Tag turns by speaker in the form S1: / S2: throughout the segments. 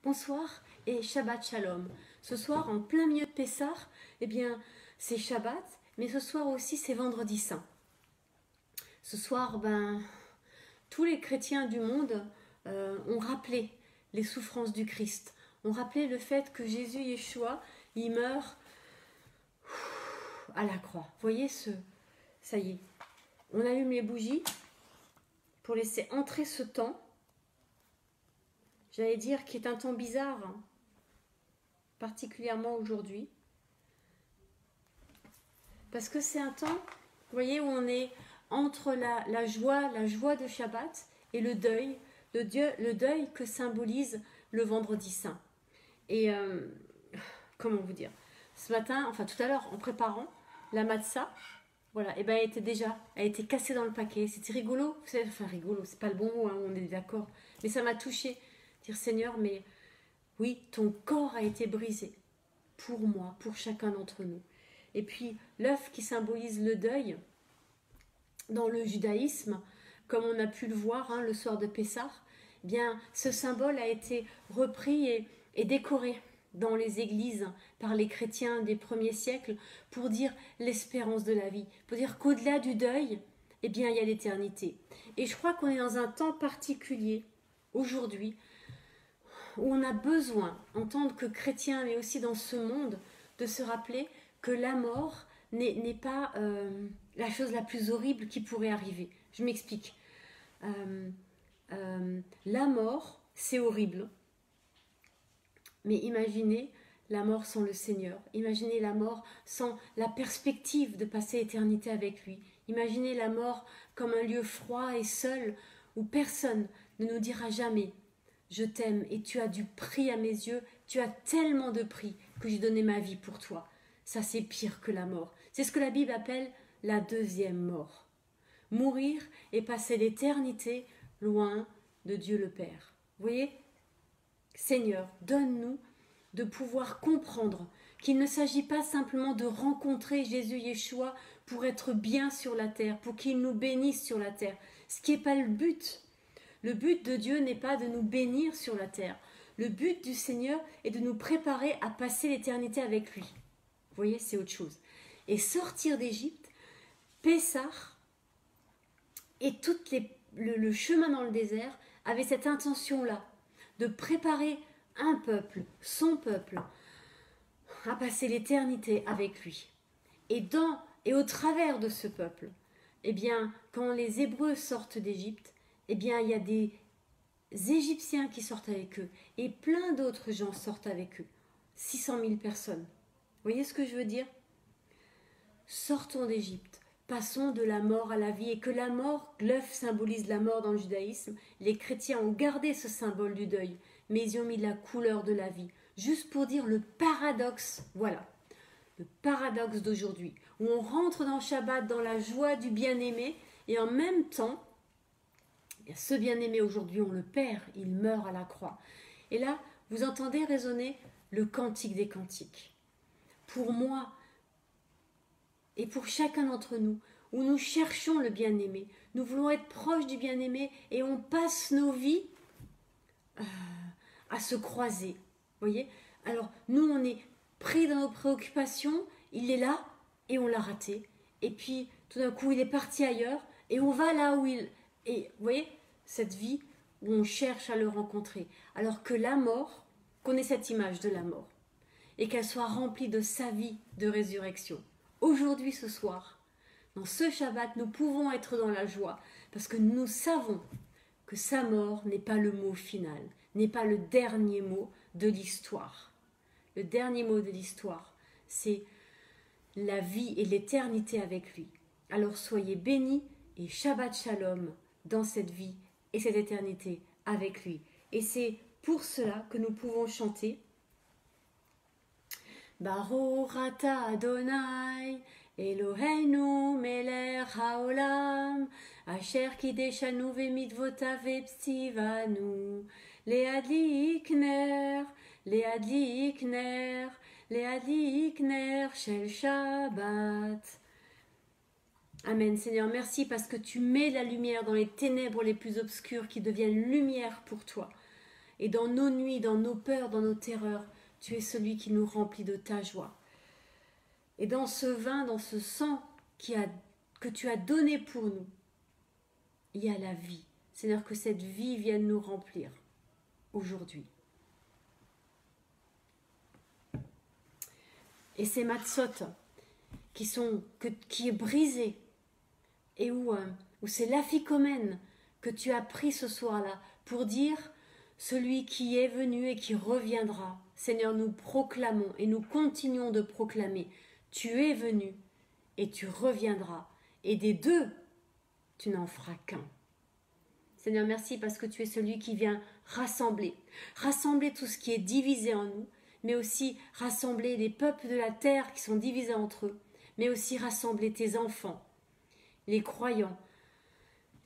S1: Bonsoir et Shabbat Shalom. Ce soir, en plein milieu de Pessah, eh bien, c'est Shabbat, mais ce soir aussi, c'est Vendredi Saint. Ce soir, tous les chrétiens du monde ont rappelé les souffrances du Christ, ont rappelé le fait que Jésus Yeshua, il meurt à la croix. Vous voyez ça y est, on allume les bougies pour laisser entrer ce temps. J'allais dire qui est un temps bizarre, hein, particulièrement aujourd'hui. Parce que c'est un temps, vous voyez, où on est entre la joie de Shabbat et le deuil que symbolise le Vendredi Saint. Et comment vous dire, ce matin, enfin tout à l'heure, en préparant la matzah, voilà, et elle était cassée dans le paquet. C'était rigolo, vous savez, enfin rigolo, c'est pas le bon mot, hein, on est d'accord, mais ça m'a touchée. Dire Seigneur, mais oui, ton corps a été brisé pour moi, pour chacun d'entre nous. Et puis l'œuf qui symbolise le deuil dans le judaïsme, comme on a pu le voir le soir de Pessah, eh bien ce symbole a été repris et décoré dans les églises par les chrétiens des premiers siècles pour dire l'espérance de la vie, pour dire qu'au-delà du deuil, eh bien il y a l'éternité. Et je crois qu'on est dans un temps particulier aujourd'hui où on a besoin, en tant que chrétien, mais aussi dans ce monde, de se rappeler que la mort n'est pas la chose la plus horrible qui pourrait arriver. Je m'explique. La mort, c'est horrible. Mais imaginez la mort sans le Seigneur. Imaginez la mort sans la perspective de passer l'éternité avec lui. Imaginez la mort comme un lieu froid et seul où personne ne nous dira jamais « Je t'aime et tu as du prix à mes yeux, tu as tellement de prix que j'ai donné ma vie pour toi. » Ça, c'est pire que la mort. C'est ce que la Bible appelle la deuxième mort. Mourir et passer l'éternité loin de Dieu le Père. Vous voyez ? Seigneur, donne-nous de pouvoir comprendre qu'il ne s'agit pas simplement de rencontrer Jésus Yeshua pour être bien sur la terre, pour qu'il nous bénisse sur la terre. Ce qui n'est pas le but. Le but de Dieu n'est pas de nous bénir sur la terre. Le but du Seigneur est de nous préparer à passer l'éternité avec lui. Vous voyez, c'est autre chose. Et sortir d'Égypte, Pessah et tout le chemin dans le désert avait cette intention-là, de préparer un peuple, son peuple, à passer l'éternité avec lui. Et au travers de ce peuple, eh bien, quand les Hébreux sortent d'Égypte, eh bien, il y a des Égyptiens qui sortent avec eux et plein d'autres gens sortent avec eux. 600 000 personnes. Vous voyez ce que je veux dire ? Sortons d'Égypte, passons de la mort à la vie et que la mort, l'œuf symbolise la mort dans le judaïsme. Les chrétiens ont gardé ce symbole du deuil, mais ils ont mis la couleur de la vie, juste pour dire le paradoxe, voilà, le paradoxe d'aujourd'hui, où on rentre dans Shabbat dans la joie du bien-aimé et en même temps, ce bien-aimé aujourd'hui, on le perd, il meurt à la croix. Et là, vous entendez résonner le cantique des cantiques. Pour moi et pour chacun d'entre nous, où nous cherchons le bien-aimé, nous voulons être proches du bien-aimé et on passe nos vies à se croiser. Vous voyez ? Alors, nous, on est pris dans nos préoccupations, il est là et on l'a raté. Et puis, tout d'un coup, il est parti ailleurs et on va là où il... Et vous voyez, cette vie où on cherche à le rencontrer. Alors que la mort, qu'on ait cette image de la mort, et qu'elle soit remplie de sa vie de résurrection. Aujourd'hui, ce soir, dans ce Shabbat, nous pouvons être dans la joie, parce que nous savons que sa mort n'est pas le mot final, n'est pas le dernier mot de l'histoire. Le dernier mot de l'histoire, c'est la vie et l'éternité avec lui. Alors soyez bénis et Shabbat Shalom dans cette vie et cette éternité avec lui. Et c'est pour cela que nous pouvons chanter Baruch ata Adonai Eloheinu melech haolam asher kideshanu v'mitvotah v'tzivanu leadlik ner shel Shabbat. Amen. Seigneur, merci parce que tu mets la lumière dans les ténèbres les plus obscures qui deviennent lumière pour toi. Et dans nos nuits, dans nos peurs, dans nos terreurs, tu es celui qui nous remplit de ta joie. Et dans ce vin, dans ce sang que tu as donné pour nous, il y a la vie. Seigneur, que cette vie vienne nous remplir aujourd'hui. Et ces matzot qui est brisé et où c'est l'aphicomène que tu as pris ce soir-là pour dire celui qui est venu et qui reviendra. Seigneur, nous proclamons et nous continuons de proclamer, tu es venu et tu reviendras. Et des deux, tu n'en feras qu'un. Seigneur, merci parce que tu es celui qui vient rassembler tout ce qui est divisé en nous, mais aussi rassembler les peuples de la terre qui sont divisés entre eux, mais aussi rassembler tes enfants, les croyants,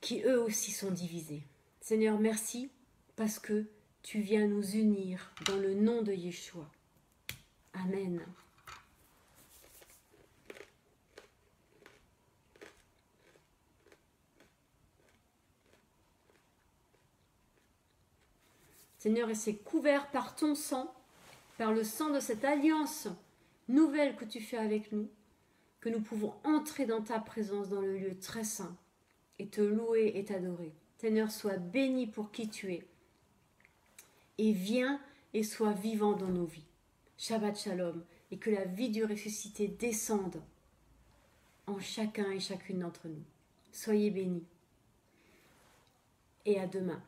S1: qui eux aussi sont divisés. Seigneur, merci parce que tu viens nous unir dans le nom de Yeshua. Amen. Seigneur, et c'est couvert par ton sang, par le sang de cette alliance nouvelle que tu fais avec nous, que nous pouvons entrer dans ta présence dans le lieu très saint et te louer et t'adorer. Seigneur, sois béni pour qui tu es et viens et sois vivant dans nos vies. Shabbat Shalom, et que la vie du ressuscité descende en chacun et chacune d'entre nous. Soyez bénis. Et à demain.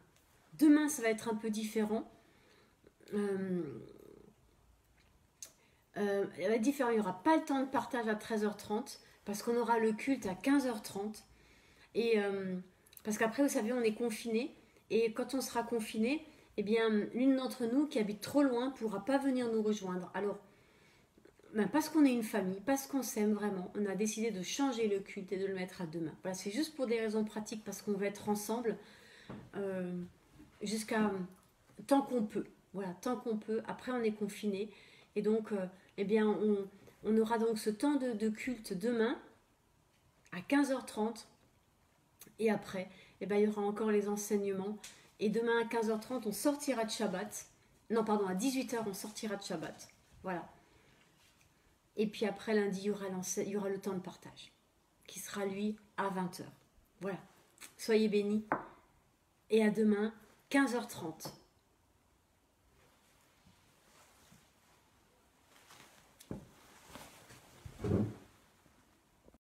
S1: Demain, ça va être un peu différent. Il n'y aura pas le temps de partage à 13h30 parce qu'on aura le culte à 15h30. Et parce qu'après, vous savez, on est confiné. Et quand on sera confiné, eh bien, l'une d'entre nous qui habite trop loin ne pourra pas venir nous rejoindre. Alors, parce qu'on est une famille, parce qu'on s'aime vraiment, on a décidé de changer le culte et de le mettre à demain. Voilà, c'est juste pour des raisons pratiques parce qu'on va être ensemble jusqu'à tant qu'on peut. Voilà, tant qu'on peut. Après, on est confiné. Et donc, eh bien, on aura donc ce temps de culte demain à 15h30. Et après, eh bien, il y aura encore les enseignements. Et demain à 15h30, on sortira de Shabbat. Non, pardon, à 18h, on sortira de Shabbat. Voilà. Et puis après, lundi, il y aura le temps de partage, qui sera, lui, à 20h. Voilà. Soyez bénis. Et à demain, 15h30.